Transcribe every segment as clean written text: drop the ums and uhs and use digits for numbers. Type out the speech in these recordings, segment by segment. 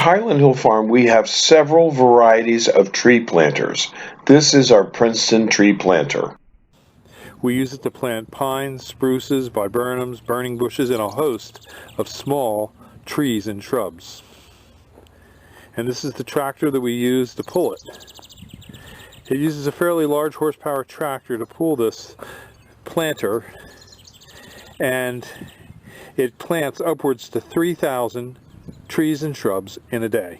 Highland Hill Farm, we have several varieties of tree planters. This is our Princeton tree planter. We use it to plant pines, spruces, viburnums, burning bushes, and a host of small trees and shrubs. And this is the tractor that we use to pull it. It uses a fairly large horsepower tractor to pull this planter, and it plants upwards to 3,000 trees and shrubs in a day.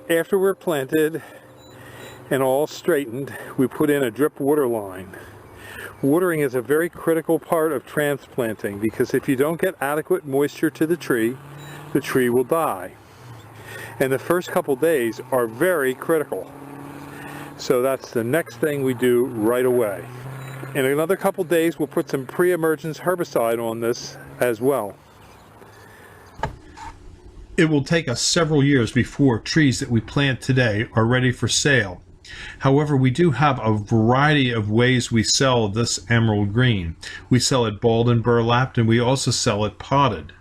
After we're planted and all straightened, we put in a drip water line. Watering is a very critical part of transplanting because if you don't get adequate moisture to the tree will die. And the first couple days are very critical. So that's the next thing we do right away. In another couple days, we'll put some pre-emergence herbicide on this as well. It will take us several years before trees that we plant today are ready for sale. However, we do have a variety of ways we sell this emerald green. We sell it balled and burlapped, and we also sell it potted.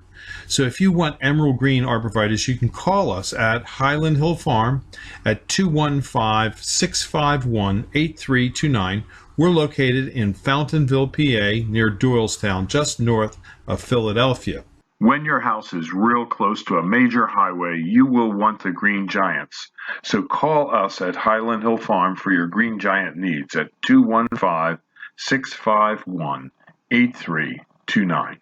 So if you want emerald green arborvitae, you can call us at Highland Hill Farm at 215-651-8329. We're located in Fountainville, PA, near Doylestown, just north of Philadelphia. When your house is real close to a major highway, you will want the Green Giants. So call us at Highland Hill Farm for your Green Giant needs at 215-651-8329.